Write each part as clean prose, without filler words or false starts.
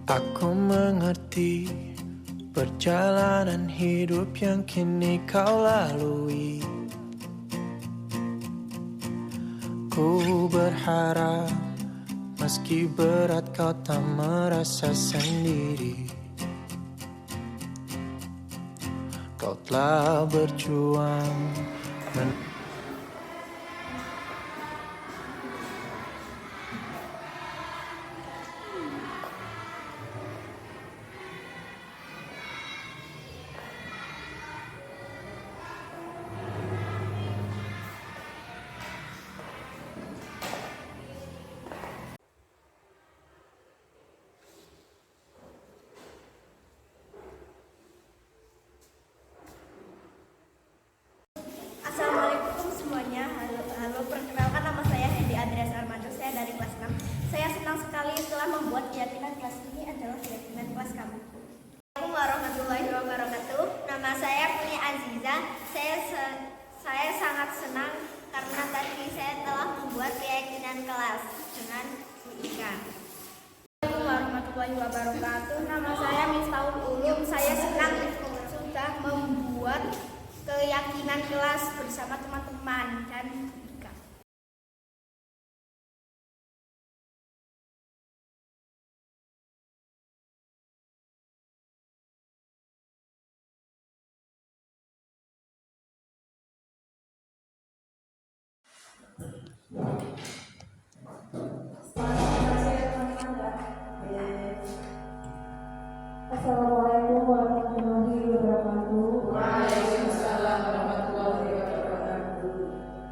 Aku mengerti perjalanan hidup yang kini kau lalui. Ku berharap meski berat kau tak merasa sendiri. Kau telah berjuang Assalamualaikum semuanya. Halo, perkenalkan nama saya Hendy Andreas Armando. Saya dari kelas 6. Saya senang sekali telah membuat keyakinan kelas ini adalah keyakinan kelas kami. Assalamualaikum warahmatullahi wabarakatuh. Nama saya Punya Aziza. Saya sangat senang karena tadi saya telah membuat keyakinan kelas dengan ikan. Assalamualaikum warahmatullahi wabarakatuh. Nama saya Miftahul Ulum. Saya senang sudah membuat keyakinan kelas bersama teman-teman dan Ika. Assalamualaikum warahmatullahi wabarakatuh. Waalaikumsalam warahmatullahi wabarakatuh.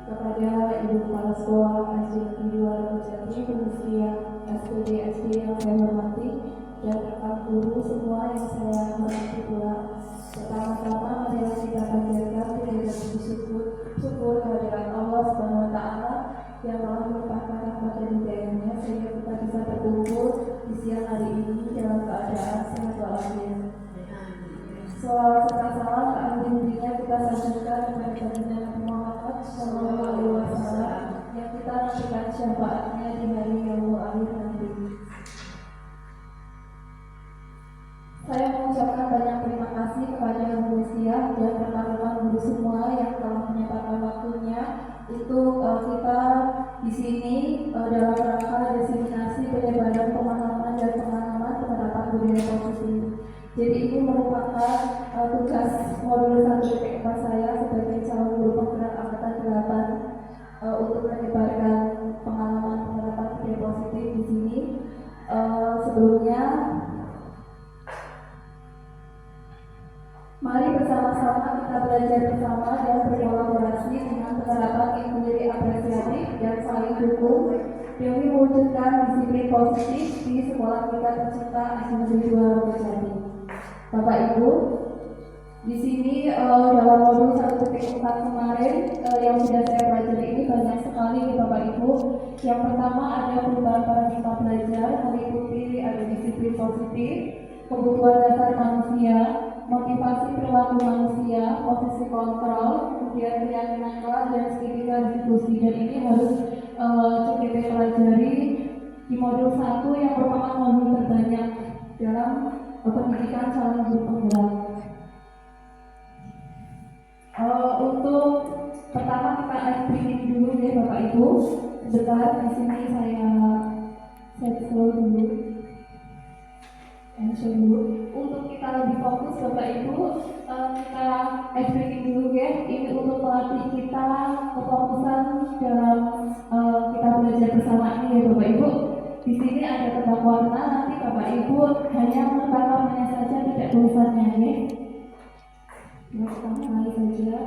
Kepada Ibu Kepala Sekolah SD Negeri 2 Rokojati, Pemestian SPD yang saya hormati, dan rekan guru semua yang saya hormati pula. Pertama-tama marilah kita panjatkan puji dan syukur kehadirat Allah Subhanahu wa Ta'ala yang telah melimpahkan rahmat dan hidayahnya sehingga kita bisa berkumpul di siang hari ini dalam keadaan sehat walafiat. Selawat serta salam keagungannya kita sampaikan kepada baginda Nabi Muhammad Sallallahu Alaihi Wasallam yang kita nantikan syafaatnya di hari yaumul akhir nanti. Saya mengucapkan banyak terima kasih kepada Yang Mulia dan rekan-rekan guru semua yang telah menyempatkan waktunya untuk kita di sini dalam rangka diseminasi penyebaran pemahaman dan pengalaman penerapan budaya positif. Jadi ini merupakan tugas modul 1 PPK saya sebagai calon guru penggerak angkatan 8 untuk menyebarkan pengalaman penerapan budaya positif di sini. Sebelumnya, mari bersama-sama kita belajar bersama dan berkolaborasi dengan penerapan inklusi apresiatif dan saling dukung demi mewujudkan disiplin positif di sekolah kita tercinta SD Negeri 2 Rokojati. Bapak Ibu, di sini dalam modul 1.4 kemarin yang sudah saya pelajari ini banyak sekali Bapak Ibu. Yang pertama ada perubahan paradigma belajar, meliputi ada disiplin positif, kebutuhan dasar manusia, motivasi perilaku manusia, posisi kontrol, kemudian keyakinan kelas dan segitiga diskusi. Dan ini harus kita pelajari di modul 1 yang merupakan modul terbanyak dalam pendidikan calon guru penggerak. Untuk pertama kita ice breaking dulu ya Bapak Ibu. Sebentar di sini saya set slow dulu. Untuk kita lebih fokus Bapak Ibu, kita ice breaking dulu ya. Ini untuk melatih kita kefokusan dalam kita belajar bersama ini ya Bapak Ibu. Di sini ada tebak warna, nanti Bapak Ibu hanya menebak warnanya saja, tidak tulisannya ya. Pertama kali saja.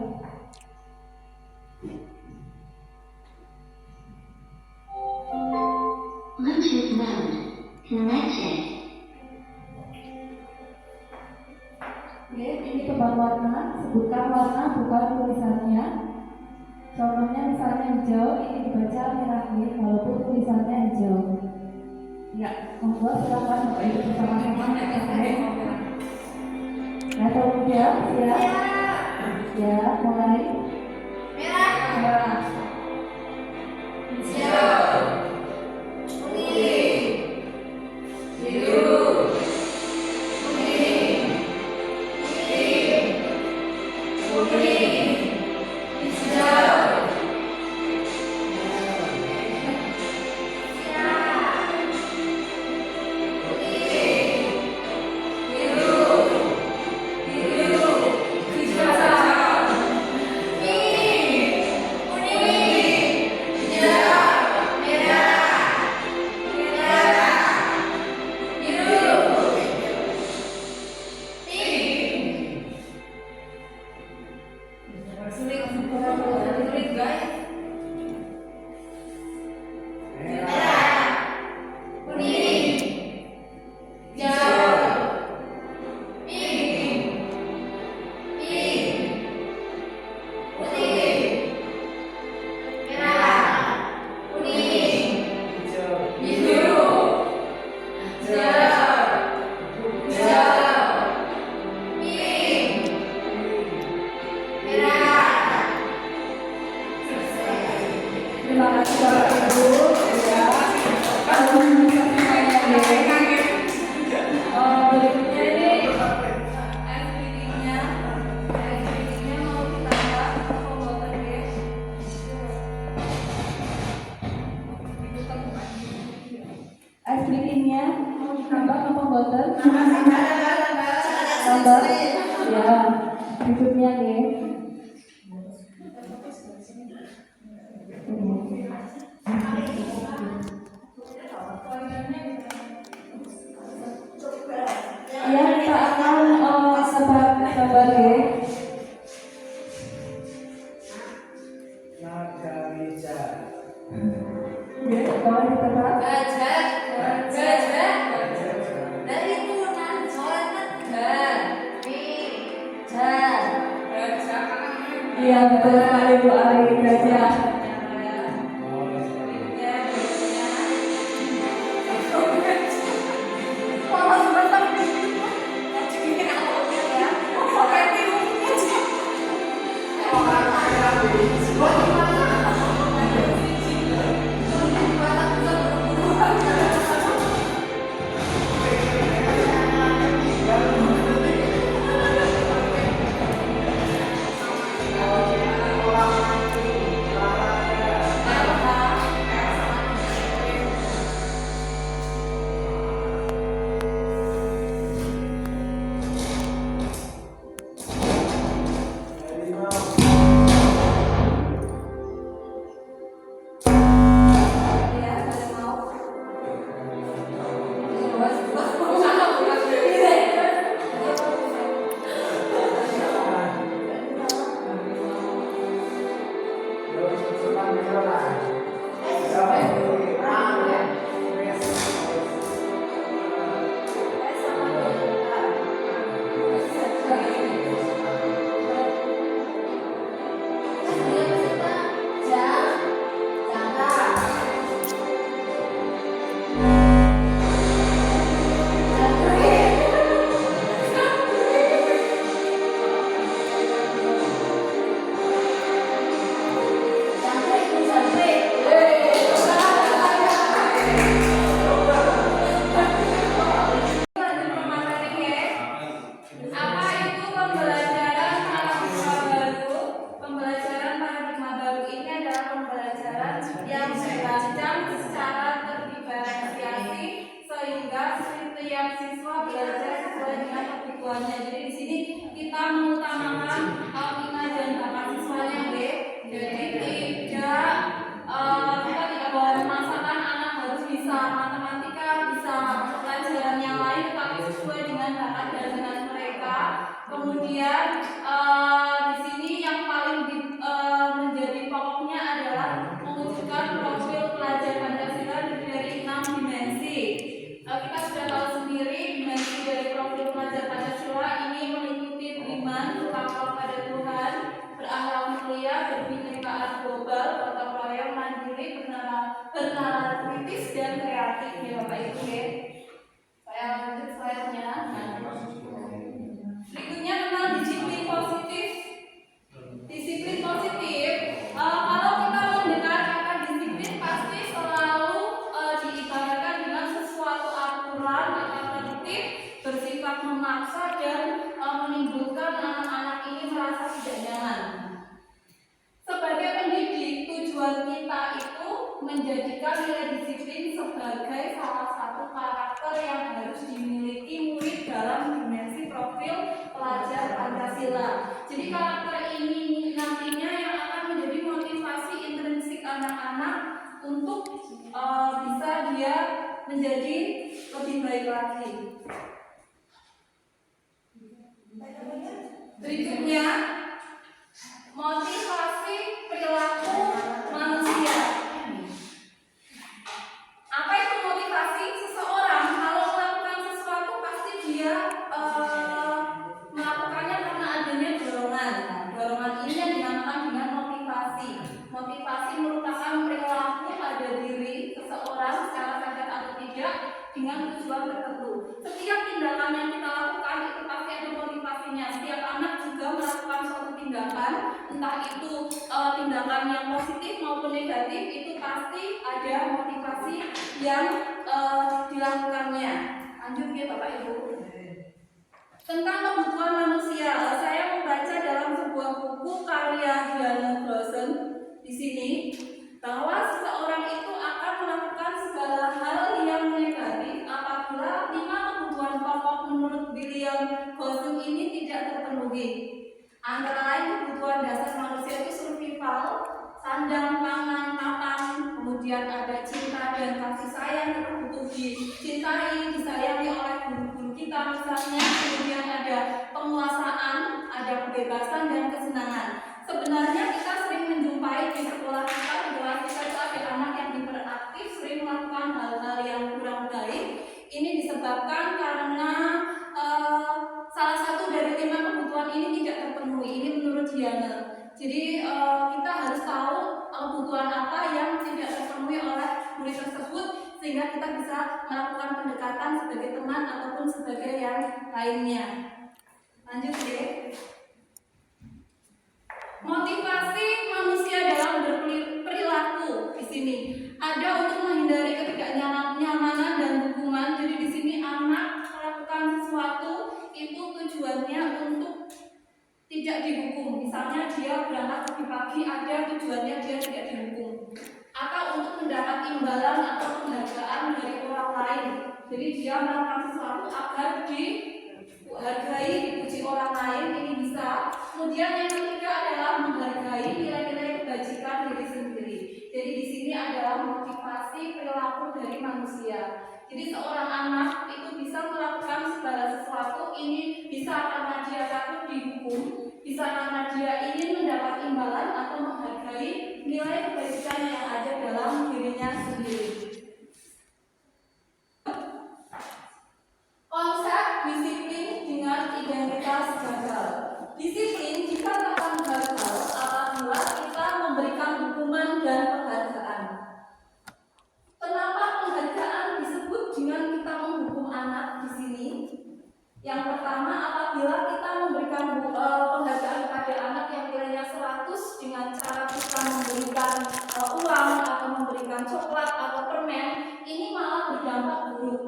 Bluetooth mode connected. Oke, ini tebak warna, sebutkan warna bukan tulisannya. Contohnya misalnya hijau, ini dibaca merah ya, walaupun tulisannya hijau. Ya, monggo silakan Bapak Ibu bersama-sama Nah, tolong siap. Ya, mulai. Merah. Hijau, kuning, biru, Berikutnya nih. Ya, kita akan sabar ya. Ya, boleh ditebak. Gajah. Dari turunan sholat gajah. Iya, betul sekali Bu Ari, gajah. Jadi di sini kita mengutamakan minat dan bakat siswanya, B. Jadi kita tidak boleh memaksakan anak harus bisa matematika, bisa pelajaran yang lain, tapi sesuai dengan bakat dan minat mereka. Kemudian di sini yang paling menjadi pokoknya adalah mewujudkan profil pelajar Pancasila dari 6 dimensi. Kita sudah tahu sendiri dimensi dari profil pelajar Pancasila ini meliputi beriman, bertakwa pada Tuhan, berakhlak mulia, berbinekaan global, gotong royong, mandiri, bernalar kritis dan kreatif ya Bapak Ibu ya. Saya lanjut slide-nya. Berikutnya tentang disiplin positif. Disiplin positif, kalau kita mendengar kata disiplin pasti selalu diibaratkan dengan sesuatu aturan atau tertib, bersifat memaksa dan menimbulkan anak-anak ini merasa tidak nyaman. Sebagai pendidik, tujuan kita itu menjadikan nilai disiplin sebagai salah satu karakter yang harus dimiliki murid dalam dimensi profil pelajar Pancasila. Jadi karakter ini nantinya yang akan menjadi motivasi intrinsik anak-anak untuk bisa dia menjadi lebih baik lagi. Berikutnya, motivasi perilaku manusia. Apa itu motivasi? Seseorang kalau melakukan sesuatu pasti dia melakukannya karena adanya dorongan. Dorongan ini yang dinamakan dengan motivasi. Motivasi merupakan perilaku pada diri seseorang secara sadar atau tidak dengan tujuan tertentu. Setiap tindakan yang kita lakukan itu pasti ada motivasinya. Setiap anak juga melakukan suatu tindakan, entah itu tindakan yang positif maupun negatif, itu pasti ada motivasi yang dilakukannya. Lanjut ya Bapak Ibu. Tentang kebutuhan manusia, saya membaca dalam sebuah buku karya Diana Glosson di sini bahwa seseorang itu akan melakukan segala hal yang negatif apabila 5 kebutuhan pokok menurut William Glosson ini tidak terpenuhi. Antara lain kebutuhan dasar manusia itu survival, sandang, pangan, papan, kemudian ada cinta dan kasih sayang, kita butuh dicintai, disayangi oleh guru-guru kita misalnya, kemudian ada penguasaan, ada kebebasan dan kesenangan. Sebenarnya kita sering menjumpai di sekolah kita itu ada anak yang hiperaktif, sering melakukan hal-hal yang kurang baik. Ini disebabkan karena salah satu dari 5 kebutuhan ini tidak terpenuhi. Ini menurut Diana. Jadi kita harus tahu kebutuhan apa yang tidak terpenuhi oleh murid tersebut sehingga kita bisa melakukan pendekatan sebagai teman ataupun sebagai yang lainnya. Lanjut deh. Motivasi manusia dalam berperilaku di sini ada untuk menghindari ketidaknyamanan dan hukuman. Jadi di sini anak melakukan sesuatu itu tujuannya untuk tidak dihukum. Misalnya dia berangkat lebih pagi, ada tujuannya dia tidak dihukum, atau untuk mendapat imbalan atau penghargaan dari orang lain. Jadi dia melakukan sesuatu agar dihargai, dipuji orang lain, ini bisa. Kemudian yang ketiga adalah menghargai nilai-nilai kebajikan diri sendiri. Jadi di sini adalah motivasi perilaku dari manusia. Jadi seorang anak itu bisa melakukan segala sesuatu ini bisa karena dia takut dihukum, bisa karena dia ingin mendapat imbalan atau menghargai nilai kebajikan yang ada dalam dirinya sendiri. Konsep disiplin dengan identitas gagal. Disiplin jika akan gagal apabila kita memberikan hukuman dan penghargaan. Kenapa penghargaan disebut dengan kita menghukum anak di sini? Yang pertama, apabila kita memberikan penghargaan kepada anak yang nilainya 100 dengan cara kita memberikan uang atau memberikan coklat atau permen, ini malah berdampak buruk.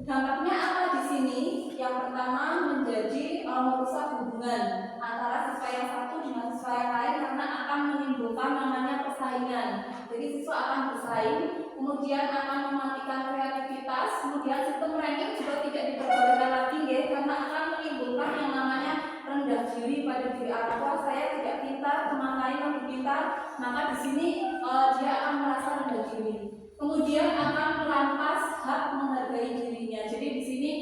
Dampaknya apa di sini? Yang pertama menjadi merusak hubungan antara siswa yang satu dengan siswa yang lain karena akan menimbulkan namanya persaingan. Jadi siswa akan bersaing, kemudian akan mematikan kreativitas, kemudian sistem ranking juga tidak diperbolehkan lagi ya, karena akan menimbulkan yang namanya rendah diri pada diri aku. Saya tidak pintar, teman lain lebih pintar, maka di sini dia akan merasa rendah diri. Kemudian akan merampas hak menghargai dirinya. Jadi di sini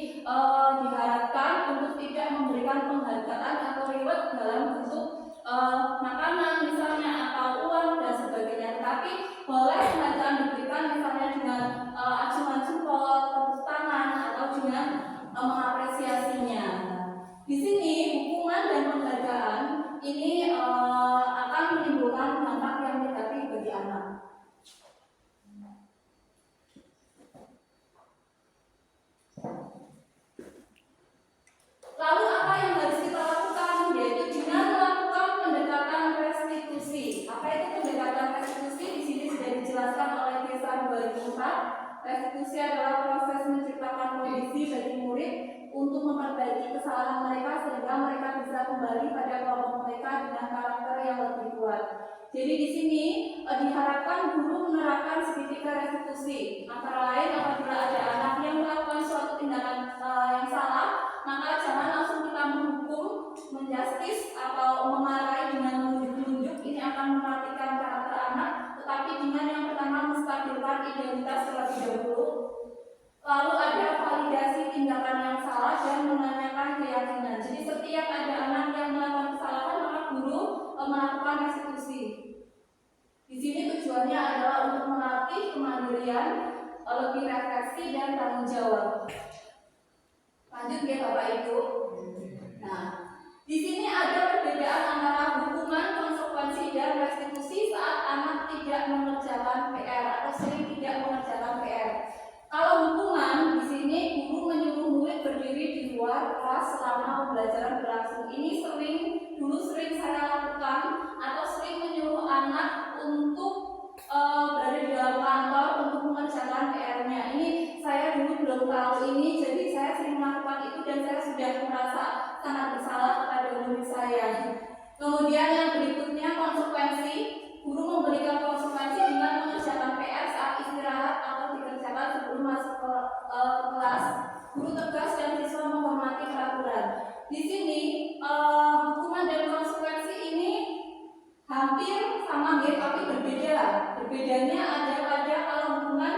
diharapkan untuk tidak memberikan penghargaan atau reward dalam bentuk makanan misalnya atau uang dan sebagainya. Tapi boleh penghargaan diberikan misalnya dengan acungan jempol, tepuk tangan atau dengan mengapresiasinya. Di sini hukuman dan penghargaan ini akan menimbulkan dampak yang negatif bagi anak. Lalu apa yang harus kita lakukan? Yaitu dengan melakukan pendekatan restitusi. Apa itu pendekatan restitusi? Di sini sudah dijelaskan oleh Desa 2004. Restitusi adalah proses menciptakan kondisi bagi murid untuk memperbaiki kesalahan mereka sehingga mereka bisa kembali pada kelompok mereka dengan karakter yang lebih kuat. Jadi di sini diharapkan guru menerapkan segitiga restitusi. Antara lain apabila ada anak yang melakukan suatu tindakan yang salah, maka jangan langsung kita menghukum, menjustis atau memarahi dengan menunjuk-nunjuk. Ini akan mematikan karakter anak. Tetapi dengan yang pertama menstabilkan identitas terlebih dahulu. Lalu ada validasi tindakan yang salah dan menanyakan keyakinan. Jadi setiap ada anak yang melakukan kesalahan, maka guru melakukan restitusi. Di sini tujuannya adalah untuk melatih kemandirian, lebih refleksi dan tanggung jawab. Lanjut ya Bapak Ibu. Nah, di sini ada perbedaan antara hukuman, konsekuensi dan restitusi saat anak tidak mengerjakan PR atau sering tidak mengerjakan PR. Kalau hukuman di sini guru menyuruh murid berdiri di luar kelas selama pembelajaran berlangsung. Ini dulu sering saya lakukan atau sering menyuruh anak untuk berada di dalam kantor untuk mengerjakan PR-nya. Ini saya dulu belum tahu ini, jadi saya sering melakukan itu dan saya sudah merasa sangat bersalah kepada murid saya. Kemudian yang berikutnya konsekuensi, guru memberikan konsekuensi dengan mengerjakan PR saat istirahat atau dikerjakan sebelum masuk ke kelas. Guru tegas dan siswa menghormati peraturan. Di sini hukuman dan konsekuensi Bedanya ada pada kalau hubungan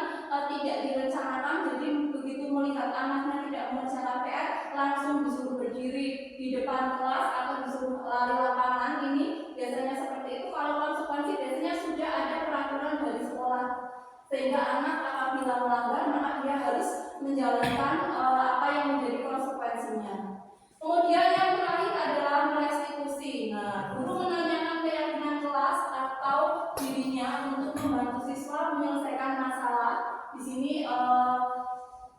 tidak direncanakan, jadi begitu melihat anaknya tidak mengerjakan PR langsung disuruh berdiri di depan kelas atau disuruh lari lapangan, ini biasanya seperti itu. Kalau konsekuensi biasanya sudah ada peraturan dari sekolah, sehingga anak apabila melanggar maka dia harus menjalankan apa yang menjadi konsekuensinya. Kemudian yang terakhir adalah merestitusi. Nah, guru menanyakan keyakinan kelas atau dirinya untuk membantu siswa menyelesaikan masalah. Di sini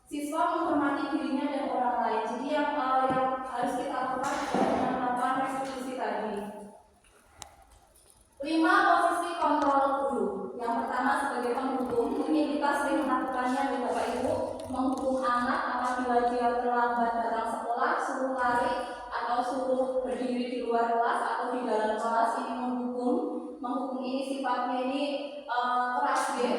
siswa menghormati dirinya dan orang lain. Jadi yang harus kita lakukan adalah melakukan restitusi tadi. 5 posisi kontrol guru. Yang pertama sebagai penghukum, ini kita sering melakukannya di Bapak Ibu, menghukum anak apabila dia terlambat datang sekolah, suruh lari atau suruh berdiri di luar kelas atau di dalam kelas. Ini menghukum ini sifatnya ini keras ya.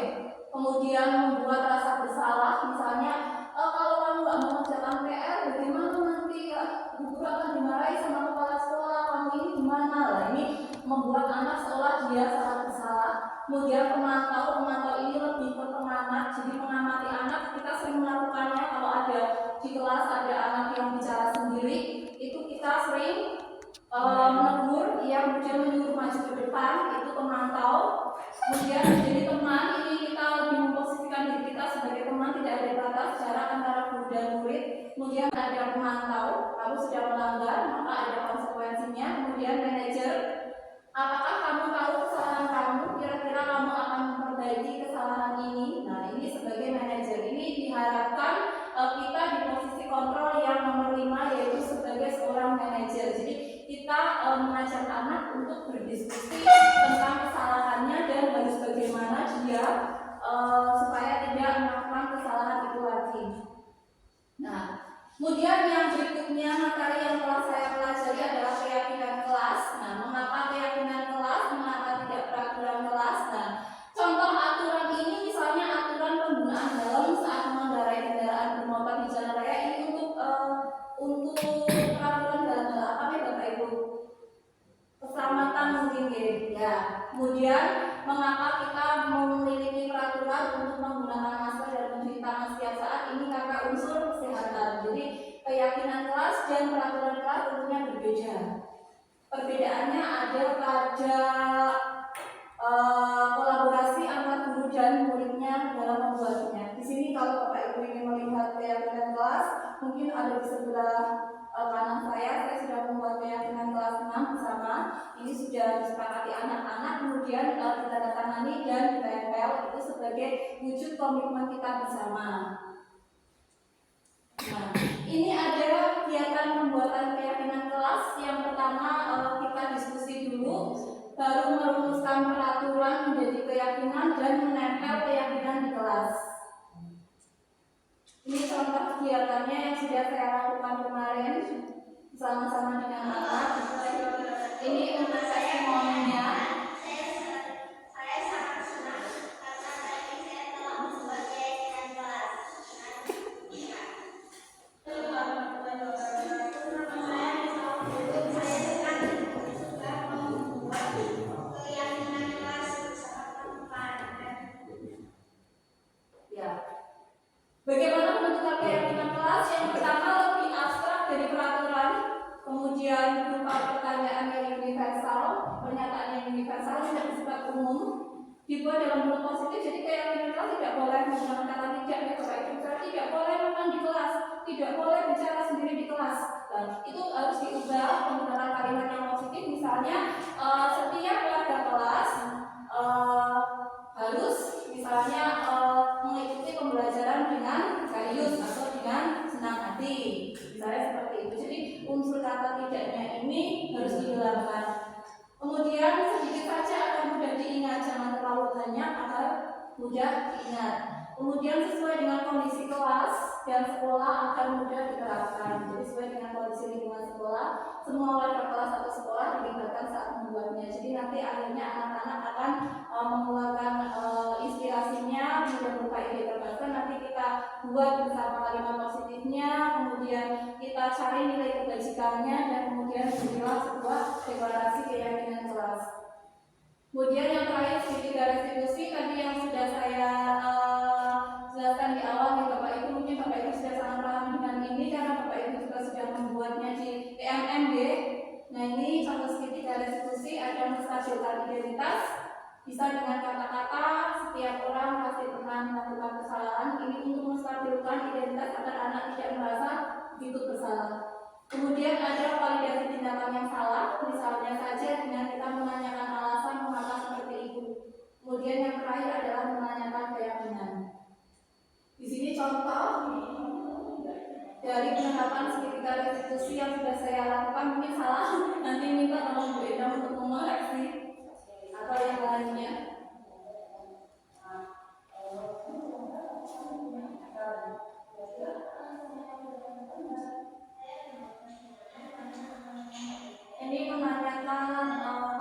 Kemudian membuat rasa bersalah, misalnya kalau kamu nggak mengerjakan PR, bagaimana nanti ya guru akan dimarahi sama kepala sekolah, kamu ini gimana lah, ini membuat anak seolah dia sangat bersalah. Kemudian pemantau ini lebih ke pengamat, jadi mengamati anak. Kita sering melakukannya kalau ada di kelas ada anak yang bicara sendiri, itu kita sering menegur, yang kemudian menyuruh maju ke depan, itu pemantau. Kemudian menjadi teman, ini kita lebih memposisikan diri kita sebagai teman, tidak ada batas jarak antara guru dan murid. Kemudian ada pemantau, kamu sudah melanggar maka ada konsekuensinya. Kemudian manajer, apakah kamu tahu kesalahan kamu, kira-kira kamu akan memperbaiki kesalahan ini. Nah, ini sebagai manajer, ini diharapkan kita di posisi kontrol yang nomor 5, yaitu sebagai seorang manajer. Jadi kita mengajak anak untuk berdiskusi tentang kesalahannya dan harus bagaimana dia supaya tidak melakukan kesalahan itu lagi. Nah, kemudian yang berikutnya materi yang telah saya pelajari adalah keyakinan kelas. Nah, mengapa keyakinan kelas, mengapa tidak peraturan kelas? Nah, contoh aturan ini misalnya aturan penggunaan helm saat mengendarai kendaraan bermotor di jalan raya, ini untuk peraturan dalam hal apa ya Bapak Ibu? Keselamatan mungkin ya. Kemudian mengapa kita memiliki peraturan untuk menggunakan masker dan mencuci tangan setiap saat? Ini karena unsur kesehatan. Jadi keyakinan kelas dan peraturan kelas tentunya berbeda. Perbedaannya ada pada kolaborasi antara guru dan muridnya dalam membuatnya. Di sini kalau Bapak Ibu ingin melihat keyakinan kelas, mungkin ada di sebelah kanan saya sudah membuat keyakinan kelas 6 bersama. Ini sudah disepakati anak-anak, kemudian ditandatangani dan ditempel, itu sebagai wujud komitmen kita bersama. Nah, ini adalah kegiatan pembuatan keyakinan kelas. Yang pertama kita diskusi dulu, baru merumuskan peraturan menjadi keyakinan dan menempel keyakinan di kelas. Ini contoh kegiatannya yang sudah saya lakukan kemarin bersama-sama dengan anak. Ini untuk testimoninya. Saya sangat senang karena tadi saya telah membuat keyakinan kelas. Bagaimana menentukan keyakinan kelas? Yang pertama lebih abstrak dari peraturan, kemudian berupa pertanyaan yang universal, pernyataan yang universal tidak bersifat umum, dibuat dalam bentuk positif. Jadi keyakinan kelas tidak boleh menggunakan kata tidak, ya Bapak Ibu, tidak boleh makan di kelas, tidak boleh bicara sendiri di kelas. Dan itu harus diubah menggunakan kalimat yang positif. Misalnya setiap warga kelas harus misalnya mengikuti pembelajaran dengan serius atau dengan senang hati, misalnya seperti itu. Jadi unsur kata tidaknya ini harus dihilangkan. Kemudian sedikit saja agar mudah diingat, jangan terlalu banyak agar mudah diingat. Kemudian sesuai dengan kondisi kelas dan sekolah akan mudah diterapkan. Jadi sesuai dengan kondisi lingkungan sekolah, semua warga kelas atau sekolah dilibatkan saat membuatnya. Jadi nanti akhirnya anak-anak akan mengeluarkan inspirasinya, kemudian berupa ide terbatas. Nanti kita buat bersama kalimat positifnya, kemudian kita cari nilai kebajikannya, dan kemudian jadilah sebuah deklarasi keyakinan kelas. Kemudian yang terakhir segitiga restitusi tadi yang sudah saya jelaskan di awal nih Bapak Ibu, mungkin Bapak Ibu sudah sangat paham dengan ini karena Bapak Ibu juga sudah membuatnya di PMMD. Nah ini contoh segitiga restitusi, ada menstabilkan identitas, bisa dengan kata-kata setiap orang pasti pernah melakukan kesalahan. Ini untuk menstabilkan identitas agar anak tidak merasa begitu bersalah. Kemudian ada validasi tindakan yang salah, misalnya saja dengan kita menanyakan alasan mengapa seperti itu. Kemudian yang terakhir adalah menanyakan keyakinan. Di sini contoh dari penerapan segitiga restitusi yang sudah saya lakukan, mungkin salah, nanti minta tolong Bu Eda untuk mengoreksi atau yang lainnya. Ini menanyakan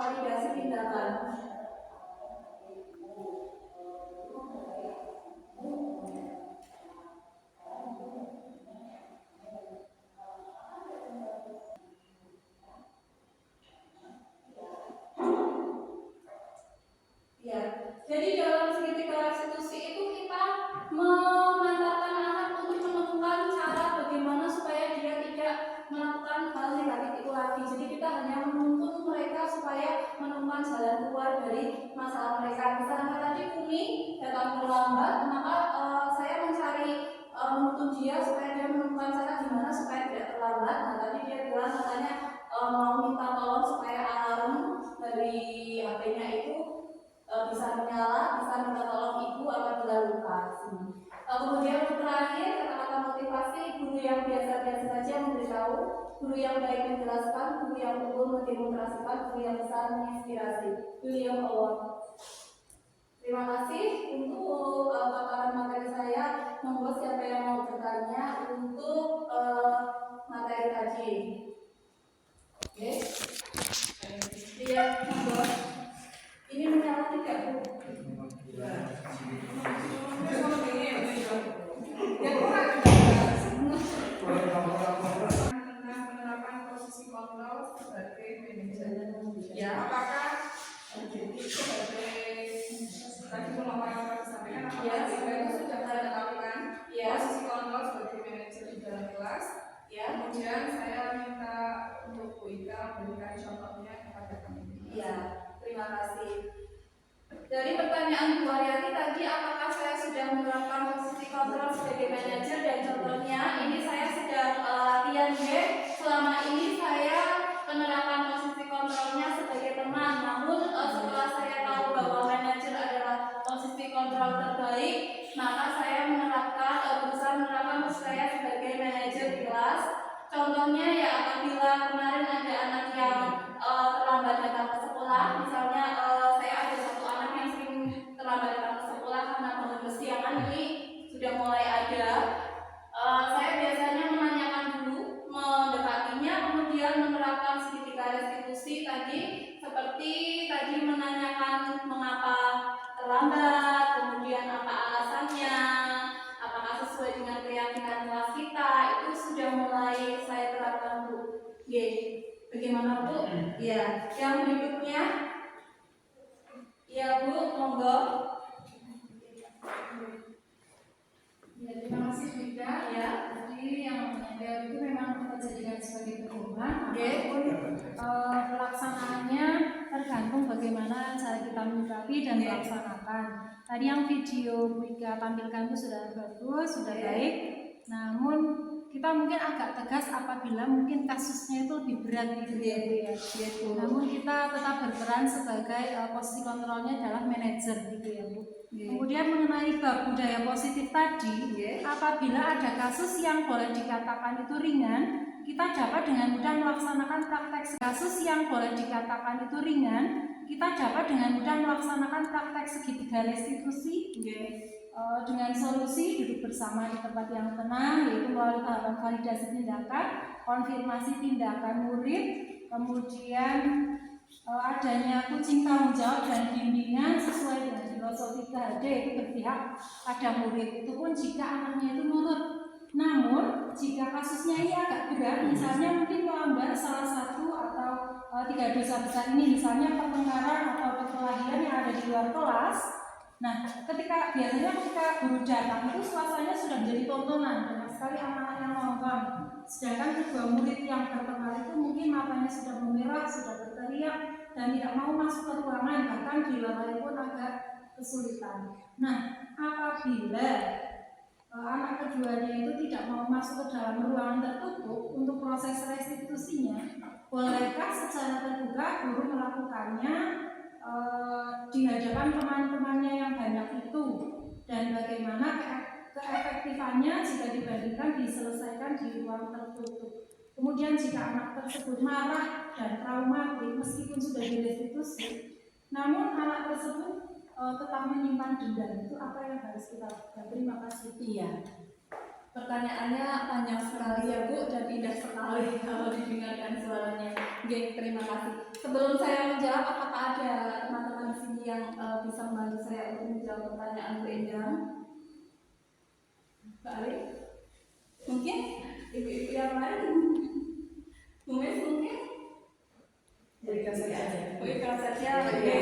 validasi tindakan. Ya, jadi dalam segitiga restitusi itu kita mengantarkan anak untuk menemukan cara bagaimana supaya dia tidak melakukan hal negatif itu lagi. Jadi kita hanya menuntun mereka supaya menemukan jalan keluar dari masalah mereka. Misalnya tadi Umi datang terlambat, maka saya mencari menuntun dia supaya dia menemukan cara gimana supaya tidak terlambat. Nah tadi dia bilang katanya mau minta tolong supaya alarm dari HP-nya itu bisa menyala, bisa minta tolong ibu apabila lupa. Kemudian yang terakhir kata-kata motivasi, guru yang biasa-biasa saja memberitahu, guru yang baik menjelaskan, guru yang unggul mendemonstrasikan, guru yang besar menginspirasi. William Award. Terima kasih untuk paparan materi saya. Monggo siapa yang mau bertanya untuk materi tadi. Oke. Lihat monggo. Ini menyala tidak Bu? Penerapan posisi kontrol sebagai manajer. Ya, apakah sebagai tadi pemaparan disampaikan apakah itu sudah saya lakukan posisi kontrol sebagai manajer di dalam kelas? Ya. Kemudian saya minta untuk Bu Ika memberikan contohnya kepada kami. Ya. Terima kasih. Dari pertanyaan Bu Aryati tadi, apakah saya sudah menerapkan posisi kontrol sebagai manajer, dan contohnya ini saya sedang latihan B. Selama ini saya penerapan posisi kontrolnya sebagai teman, namun setelah saya tahu bahwa manajer adalah posisi kontrol terbaik, maka saya berusaha menerapkan saya sebagai manajer di kelas. Contohnya ya apabila kemarin ada anak yang terlambat datang ke sekolah, misalnya saya ada satu anak yang sering terlambat datang ke sekolah karena bangun kesiangan, ini sudah mulai ada. Saya biasanya menanyakan dulu, mendekatinya, kemudian menerapkan segitiga restitusi tadi, seperti tadi menanyakan mengapa terlambat, kemudian apa alasannya, apakah sesuai dengan keyakinan kelas kita, itu sudah mulai saya terapkan Bu. Bagaimana Bu? Ya, yang berikutnya, ya Bu, monggo. Ya, terima kasih Bu Ida. Ya, jadi yang menyampaikan itu memang kita jadikan sebagai pedoman, ataupun pelaksanaannya tergantung bagaimana cara kita menyikapi dan melaksanakan. Tadi yang video Bu Ida tampilkan itu sudah bagus, sudah baik. Namun kita mungkin agak tegas apabila mungkin kasusnya itu lebih berat gitu ya Bu ya. Namun kita tetap berperan sebagai posisi kontrolnya adalah manajer gitu ya Bu. Kemudian mengenai bab budaya positif tadi, apabila ada kasus yang boleh dikatakan itu ringan, kita dapat dengan mudah melaksanakan praktek kasus yang boleh dikatakan itu ringan, kita dapat dengan mudah melaksanakan praktek segitiga restitusi dengan solusi duduk bersama di tempat yang tenang, yaitu melalui tahapan validasi tindakan, konfirmasi tindakan murid, kemudian adanya kucing tanggung jawab dan bimbingan sesuai dengan filosofi KHD, itu berpihak pada murid. Itu pun jika anaknya itu nurut Namun jika kasusnya ini agak berat, misalnya mungkin melanggar salah satu atau tiga dosa besar ini, misalnya pertengkaran atau perkelahian yang ada di luar kelas. Nah, biasanya ketika guru datang itu suasananya sudah menjadi tontonan, banyak sekali anak-anak yang nonton. Sedangkan kedua murid yang bertengkar itu mungkin matanya sudah memerah, sudah berteriak dan tidak mau masuk ke ruangan, bahkan dilalai pun agak kesulitan. Nah, apabila anak keduanya itu tidak mau masuk ke dalam ruangan tertutup untuk proses restitusinya, bolehkah secara terbuka guru melakukannya di hadapan teman-temannya yang banyak itu, dan bagaimana keefektifannya jika dibandingkan diselesaikan di ruang tertutup. Kemudian jika anak tersebut marah dan traumatik meskipun sudah direstitusi, namun anak tersebut tetap menyimpan dendam, itu apa yang harus kita lakukan? Terima kasih. Iya. Pertanyaannya panjang sekali ya Bu, dan indah sekali kalau didengarkan suaranya. Oke, terima kasih. Sebelum saya menjawab, apakah ada teman-teman di sini yang bisa membantu saya untuk menjawab pertanyaan Bu Endang? Mbak Ali? Mungkin? Ibu-ibu yang lain? Bu Mes mungkin? Bu Ika saja. Bu Ika saja, oke.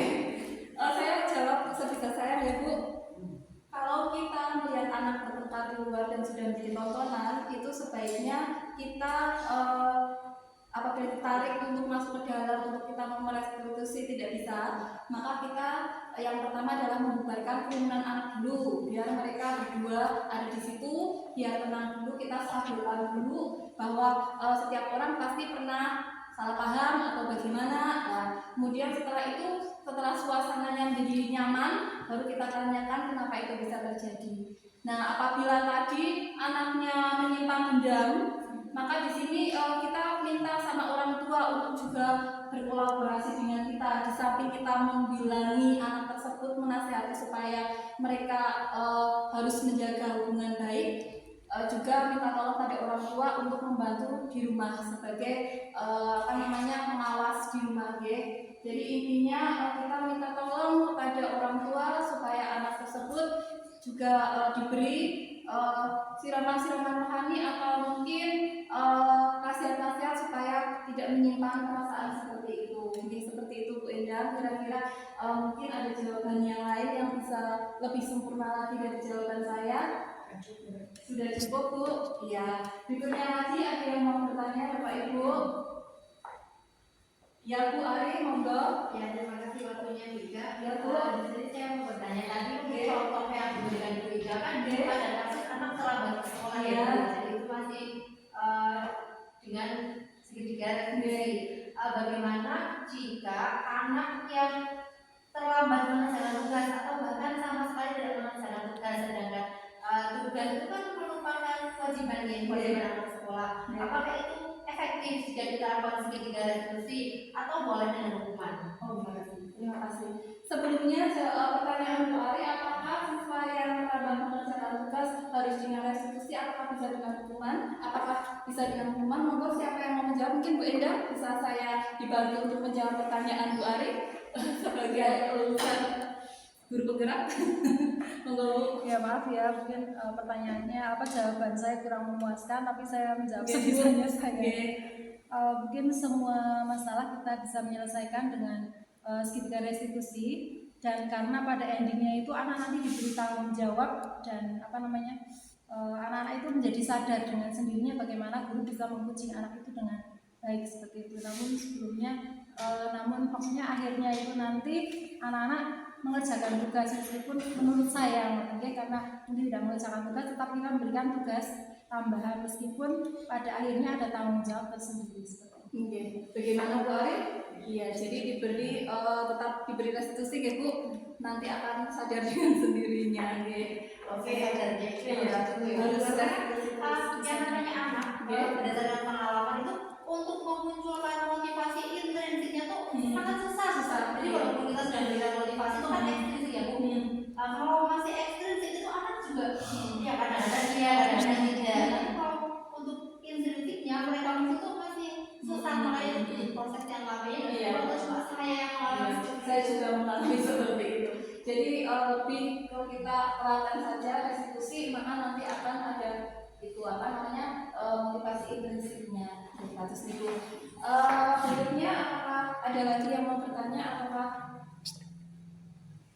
Saya jawab sebisa saya ya Bu. Kalau kita melihat anak bertengkar di luar dan sudah menjadi tontonan, itu sebaiknya kita apabila ditarik untuk masuk ke dalam untuk kita merestitusi tidak bisa, maka kita yang pertama adalah membubarkan kerumunan anak dulu, biar mereka berdua ada di situ, biar tenang dulu, kita stabilkan dulu bahwa setiap orang pasti pernah salah paham atau bagaimana. Nah, kemudian setelah suasananya menjadi nyaman, baru kita tanyakan kenapa itu bisa terjadi. Nah, apabila tadi anaknya menyimpan dendam, maka di sini kita minta sama orang tua untuk juga berkolaborasi dengan kita. Di samping kita membilangi anak tersebut, menasihati supaya mereka harus menjaga hubungan baik, juga minta tolong pada orang tua untuk membantu di rumah sebagai pengawas di rumah ya. Jadi intinya kita minta tolong kepada orang tua supaya anak tersebut juga diberi siraman-siraman rohani atau mungkin nasihat-nasihat supaya tidak menyimpan perasaan seperti itu. Jadi seperti itu Bu Endang. Kira-kira mungkin ada jawaban yang lain yang bisa lebih sempurna lagi dari jawaban saya. Sudah cukup Bu? Iya. Berikutnya lagi ada yang mau bertanya Bapak Ibu? Ya Bu Ari, monggo. Ya, terima kasih waktunya Bu Ika. Ya Bu. Di sini saya mau bertanya tadi mungkin contohnya yang diberikan Bu Ika kan pada kasus anak terlambat ke sekolah ya. Jadi itu masih dengan segitiga restitusi. Bagaimana jika anak yang terlambat mengerjakan tugas atau bahkan sama sekali tidak mengerjakan tugas, sedangkan tugas itu kan merupakan kewajiban anak sekolah. Apakah itu efektif jika kita lakukan segitiga restitusi atau boleh dengan hukuman? Terima kasih. Sebelumnya pertanyaan Bu Ari, apakah siswa yang terlambat mengerjakan tugas harus dengan restitusi? Apakah bisa dengan hukuman? Apakah bisa dengan hukuman? Monggo siapa yang mau menjawab? Mungkin Bu Endang bisa saya dibantu untuk menjawab pertanyaan Bu Ari sebagai lulusan guru penggerak. Monggo. Ya maaf ya, mungkin pertanyaannya jawaban saya kurang memuaskan, tapi saya menjawab sebisanya saya. Mungkin semua masalah kita bisa menyelesaikan dengan segitiga restitusi, dan karena pada endingnya itu anak nanti diberi tanggung jawab dan anak-anak itu menjadi sadar dengan sendirinya bagaimana guru bisa menguji anak itu dengan baik seperti itu. Namun maksudnya akhirnya itu nanti anak-anak mengerjakan tugas, meskipun menurut saya karena mungkin tidak mengerjakan tugas, tetap kita memberikan tugas tambahan meskipun pada akhirnya ada tanggung jawab tersendiri. Bagaimana Bu Ari? Iya, jadi tetap diberi restitusi ya Bu. Nanti akan sadar dengan sendirinya. Oke, sadarnya itu harus yang namanya anak berdasarkan pengalaman itu untuk memunculkan motivasi intrinsiknya tuh sangat susah. Jadi walaupun kita sudah berikan motivasi itu kan ekstrinsik ya Bu. Kalau masih ekstrinsik itu anak juga ya kadang-kadang iya, kadang-kadang tidak. Tapi kalau untuk intrinsiknya mereka itu masih susah, makanya itu proses yang lamanya. Kalau cuma saya yang mengalami, saya juga mengalami seperti itu. Jadi lebih kalau kita pelan saja restitusi, maka nanti akan ada itu apa namanya motivasi intrinsiknya terus itu. Berikutnya apakah ada lagi yang mau bertanya ataukah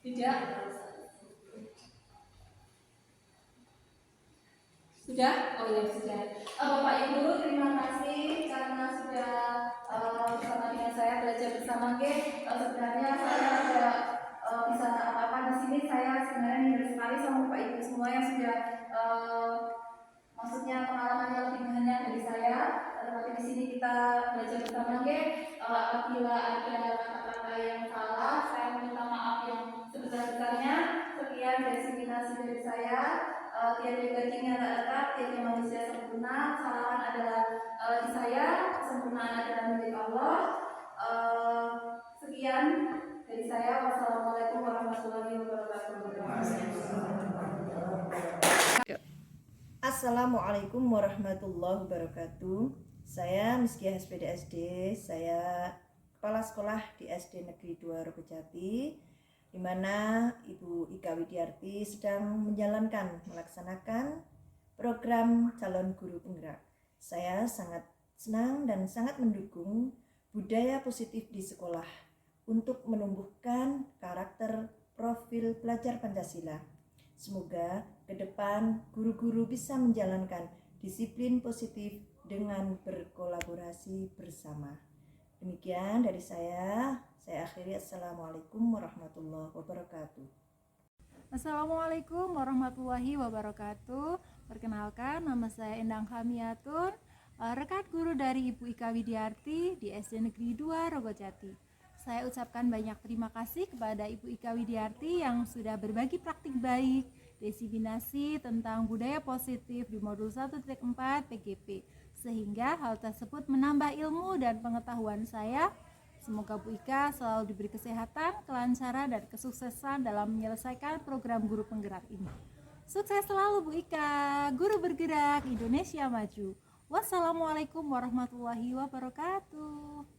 tidak? Sudah? Oh ya sudah. Bapak Ibu terima kasih karena sudah bersama dengan saya belajar bersama. Sebenarnya saya ada bisa apa di sini saya sebenarnya ingin sekali sama Bapak Ibu semua yang sudah maksudnya pengalamannya lebih banyak dari saya. Tapi di sini kita belajar bersama. Apabila ada kata-kata yang salah, saya minta maaf yang sebesar-besarnya. Sekian diskriminasi dari saya. Tiada daging yang tak lekat, tiada manusia sempurna. Kesalahan adalah di saya, kesempurnaan adalah milik Allah. Sekian dari saya. Wassalamualaikum warahmatullahi wabarakatuh. Assalamualaikum warahmatullahi wabarakatuh. Saya Miskia SPD, saya kepala sekolah di SD Negeri 2 Rogojati, di mana Ibu Ika Widiarti sedang melaksanakan program calon guru penggerak. Saya sangat senang dan sangat mendukung budaya positif di sekolah untuk menumbuhkan karakter profil pelajar Pancasila. Semoga ke depan guru-guru bisa menjalankan disiplin positif dengan berkolaborasi bersama. Demikian dari saya akhiri. Assalamualaikum warahmatullahi wabarakatuh. Assalamualaikum warahmatullahi wabarakatuh. Perkenalkan, nama saya Endang Hamiatun, rekan guru dari Ibu Ika Widiarti di SD Negeri 2 Rogojati. Saya ucapkan banyak terima kasih kepada Ibu Ika Widiarti yang sudah berbagi praktik baik, disiminasi tentang budaya positif di modul 1.4 PGP, sehingga hal tersebut menambah ilmu dan pengetahuan saya. Semoga Bu Ika selalu diberi kesehatan, kelancaran, dan kesuksesan dalam menyelesaikan program guru penggerak ini. Sukses selalu Bu Ika, guru bergerak Indonesia maju. Wassalamualaikum warahmatullahi wabarakatuh.